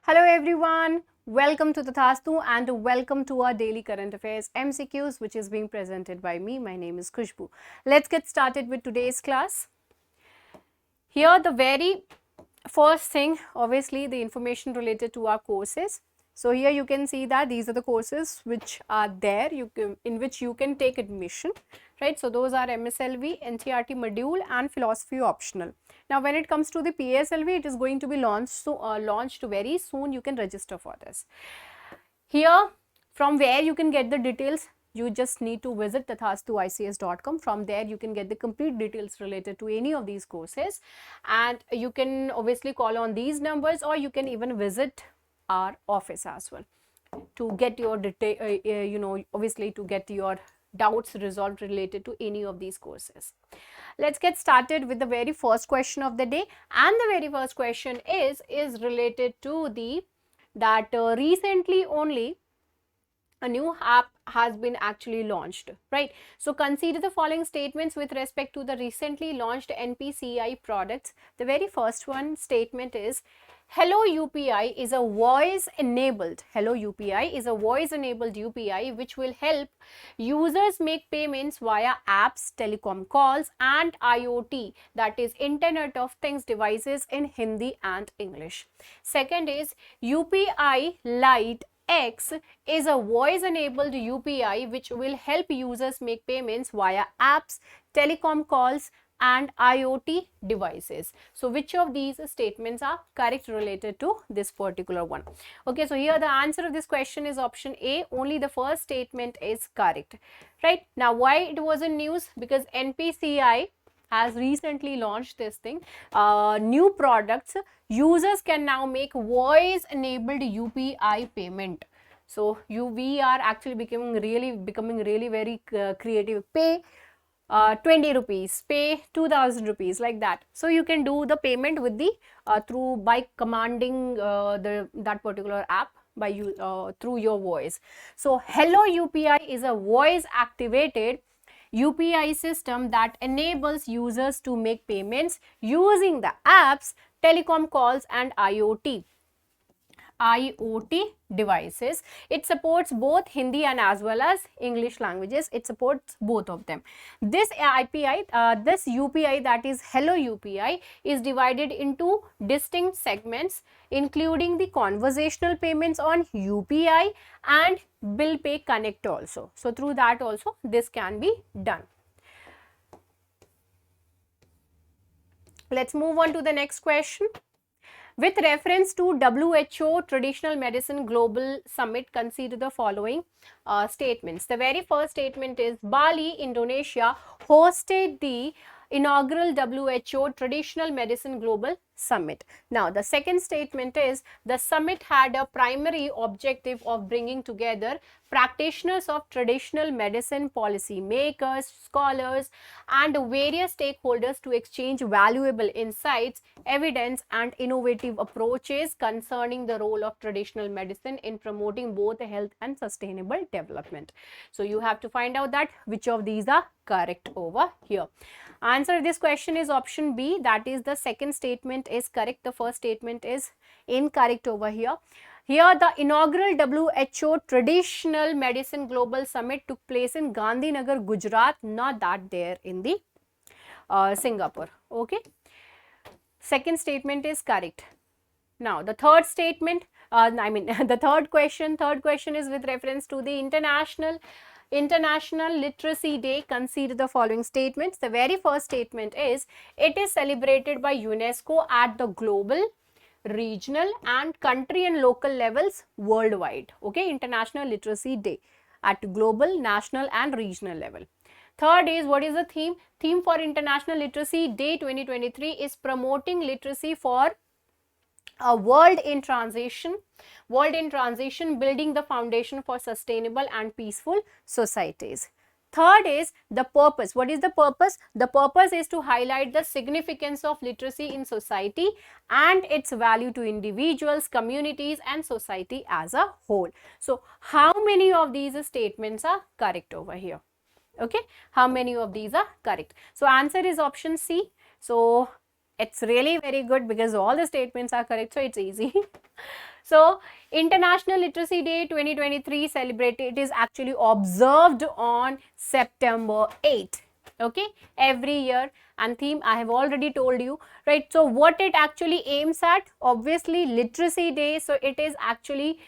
Hello everyone, welcome to Tathastu and welcome to our daily current affairs MCQs which is being presented by me. My name is Khushboo. Let's get started with today's class. Here the very first thing, obviously the information related to our courses. So here you can see that these are the courses which are there in which you can take admission, right? So those are MSLV, NCERT module and philosophy optional. Now when it comes to the PSLV, it is going to be launched very soon. You can register for this. Here from where you can get the details, you just need to visit tathastuics.com. From there you can get the complete details related to any of these courses, and you can obviously call on these numbers, or you can even visit our office as well to get your obviously to get your doubts resolved related to any of these courses. Let's get started with the very first question of the day, and the very first question is related to the recently only a new app has been actually launched, right? So consider the following statements with respect to the recently launched NPCI products. The very first one statement is Hello UPI is a voice enabled UPI which will help users make payments via apps, telecom calls and IoT, that is Internet of Things devices, in Hindi and English. Second is UPI Lite X is a voice-enabled UPI which will help users make payments via apps, telecom calls and IoT devices. So which of these statements are correct related to this particular one? Okay, so here the answer of this question is option A. Only the first statement is correct, right? Now why it was in news? Because NPCI has recently launched this thing, new products. Users can now make voice enabled UPI payment. So we are actually becoming really very creative. Pay 20 rupees, pay 2000 rupees, like that. So you can do the payment with the by commanding that particular app by through your voice. So Hello UPI is a voice activated UPI system that enables users to make payments using the apps, telecom calls and IoT devices. It supports both Hindi and as well as English languages. It supports both of them. This this UPI, that is Hello UPI, is divided into distinct segments, including the conversational payments on UPI and Bill Pay Connect also. So through that also this can be done. Let's move on to the next question. With reference to WHO Traditional Medicine Global Summit, consider the following statements. The very first statement is Bali, Indonesia hosted the inaugural WHO Traditional Medicine Global Summit. Now the second statement is the summit had a primary objective of bringing together practitioners of traditional medicine, policy makers, scholars and various stakeholders to exchange valuable insights, evidence and innovative approaches concerning the role of traditional medicine in promoting both health and sustainable development. So you have to find out that which of these are correct over here. Answer to this question is option B, that is the second statement is correct. The first statement is incorrect over here. Here the inaugural WHO Traditional Medicine Global Summit took place in Gandhinagar, Gujarat, not that there in the Singapore. Okay. Second statement is correct. Now the third statement, the third question is with reference to the International Literacy Day. Consider the following statements. The very first statement is it is celebrated by UNESCO at the global, regional and country and local levels worldwide. Okay, International Literacy Day at global, national and regional level. Third is, what is the theme? Theme for International Literacy Day 2023 is promoting literacy for a world in transition, building the foundation for sustainable and peaceful societies. Third is the purpose. What is the purpose? The purpose is to highlight the significance of literacy in society and its value to individuals, communities and society as a whole. So how many of these statements are correct over here? Okay, how many of these are correct? So answer is option C. So it's really very good because all the statements are correct, so it's easy. So International Literacy Day 2023 celebrated, it is actually observed on September 8th. Okay, every year. And theme I have already told you, right? So what it actually aims at, obviously literacy day, so it is actually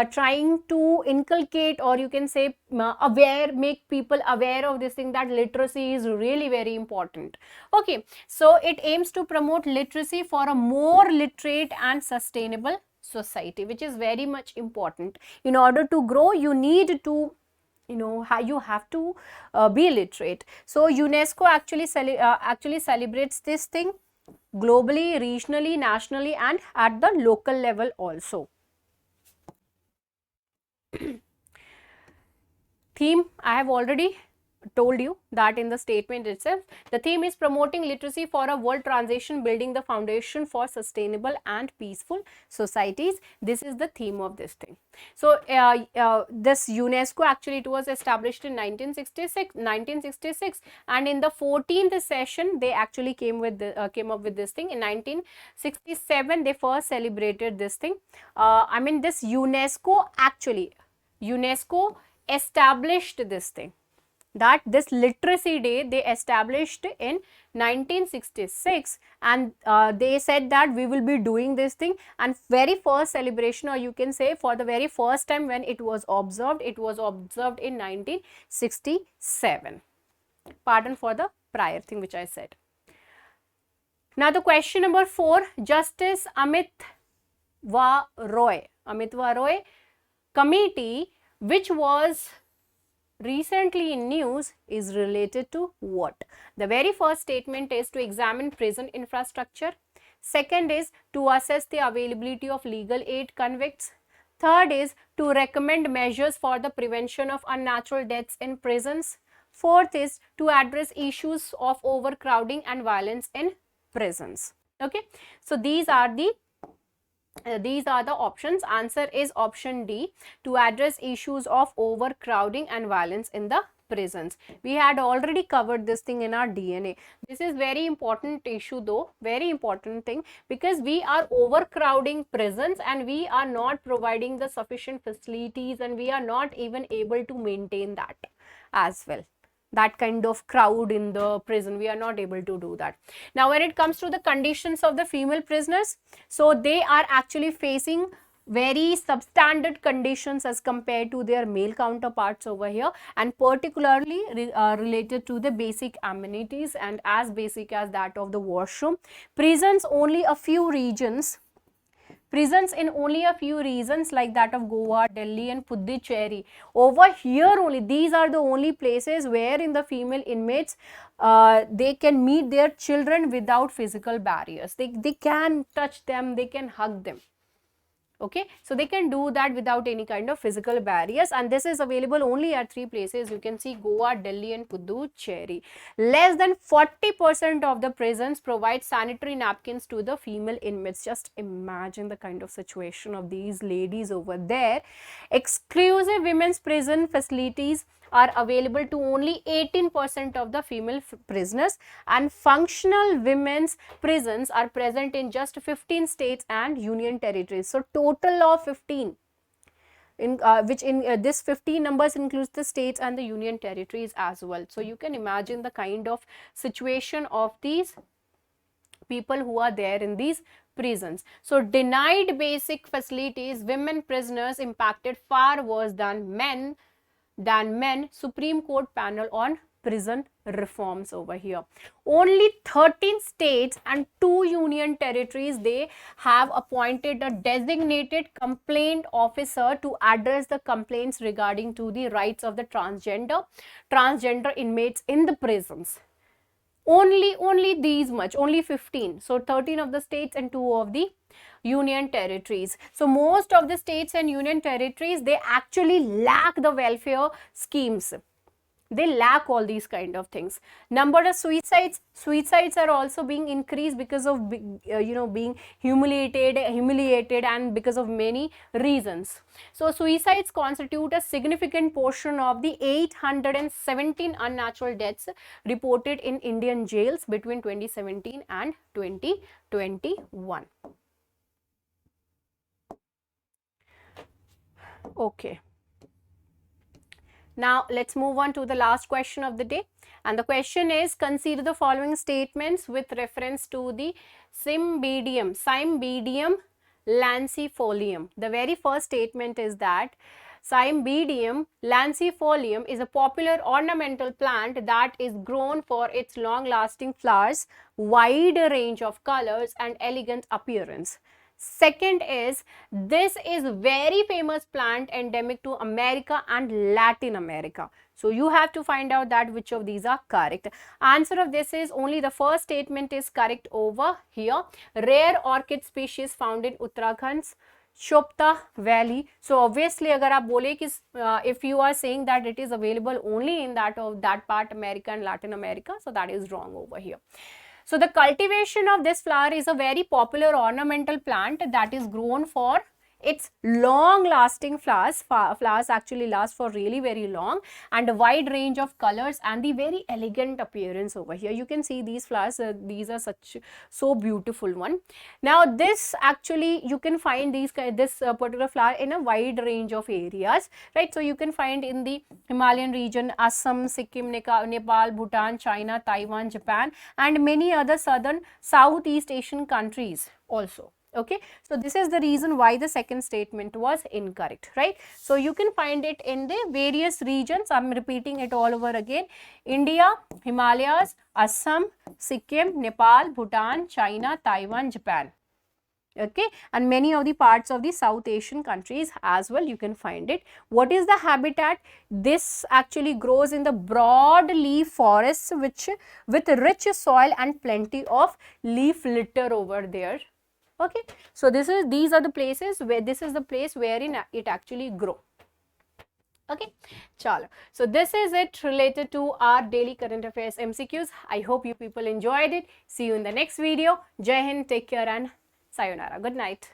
trying to inculcate, or you can say aware, make people aware of this thing, that literacy is really very important. Okay, so it aims to promote literacy for a more literate and sustainable society, which is very much important. In order to grow, you need to, you know, you have to be literate. So UNESCO actually celebrates this thing globally, regionally, nationally, and at the local level also. Theme I have already told you that in the statement itself. The theme is promoting literacy for a world transition, building the foundation for sustainable and peaceful societies. This is the theme of this thing. So this UNESCO, actually it was established in 1966, and in the 14th session they actually came up with this thing. In 1967 they first celebrated this thing. I mean, this UNESCO established this thing, that this literacy day they established in 1966, and they said that we will be doing this thing. And very first celebration, or you can say for the very first time when it was observed in 1967. Pardon for the prior thing which I said. Now the question number 4, Justice Amitva Roy committee, which was recently in news, is related to what? The very first statement is to examine prison infrastructure. Second is to assess the availability of legal aid convicts. Third is to recommend measures for the prevention of unnatural deaths in prisons. Fourth is to address issues of overcrowding and violence in prisons. Okay, so these are the options. Answer is option D, to address issues of overcrowding and violence in the prisons. We had already covered this thing in our DNA. This is very important issue though, very important thing, because we are overcrowding prisons and we are not providing the sufficient facilities, and we are not even able to maintain that as well. That kind of crowd in the prison, we are not able to do that. Now when it comes to the conditions of the female prisoners, so they are actually facing very substandard conditions as compared to their male counterparts over here, and particularly related to the basic amenities, and as basic as that of the washroom. Prisons in only a few regions like that of Goa, Delhi and Puducherry. Over here only, these are the only places where in the female inmates they can meet their children without physical barriers. They can touch them, they can hug them. Okay, so they can do that without any kind of physical barriers, and this is available only at 3 places. You can see Goa, Delhi and Puducherry. Less than 40% of the prisons provide sanitary napkins to the female inmates. Just imagine the kind of situation of these ladies over there. Exclusive women's prison facilities are available to only 18% of the female prisoners, and functional women's prisons are present in just 15 states and union territories. So total of 15, this 15 numbers includes the states and the union territories as well. So you can imagine the kind of situation of these people who are there in these prisons. So denied basic facilities, women prisoners impacted far worse than men. Supreme Court panel on prison reforms over here. Only 13 states and 2 union territories, they have appointed a designated complaint officer to address the complaints regarding to the rights of the transgender inmates in the prisons. Only these much, only 15. So 13 of the states and 2 of the union territories. So most of the states and union territories, they actually lack the welfare schemes. They lack all these kind of things. Number of suicides are also being increased because of being humiliated and because of many reasons. So suicides constitute a significant portion of the 817 unnatural deaths reported in Indian jails between 2017 and 2021. Okay. Now let's move on to the last question of the day, and the question is, consider the following statements with reference to the Cymbidium lancifolium. The very first statement is that Cymbidium lancifolium is a popular ornamental plant that is grown for its long-lasting flowers, wide range of colors and elegant appearance. Second is, this is very famous plant endemic to America and Latin America. So you have to find out that which of these are correct. Answer of this is only the first statement is correct over here. Rare orchid species found in Uttarakhand's Shopta Valley. So obviously अगर आप बोले कि if you are saying that it is available only in that part America and Latin America, so that is wrong over here. So the cultivation of this flower is a very popular ornamental plant that is grown for its long lasting flowers. Flowers actually last for really very long, and a wide range of colors and the very elegant appearance over here. You can see these flowers, these are so beautiful one. Now this actually you can find this particular flower in a wide range of areas, right? So you can find in the Himalayan region, Assam, Sikkim, Nepal, Bhutan, China, Taiwan, Japan, and many other Southeast Asian countries also. Okay, so this is the reason why the second statement was incorrect, right? So you can find it in the various regions. I'm repeating it all over again: India, Himalayas, Assam, Sikkim, Nepal, Bhutan, China, Taiwan, Japan. Okay, and many of the parts of the South Asian countries as well, you can find it. What is the habitat? This actually grows in the broad leaf forests with rich soil and plenty of leaf litter over there. Okay, so these are the places where this is the place wherein it actually grow. Okay, chalo. So this is it related to our daily current affairs MCQs. I hope you people enjoyed it. See you in the next video. Jai Hind, take care and sayonara. Good night.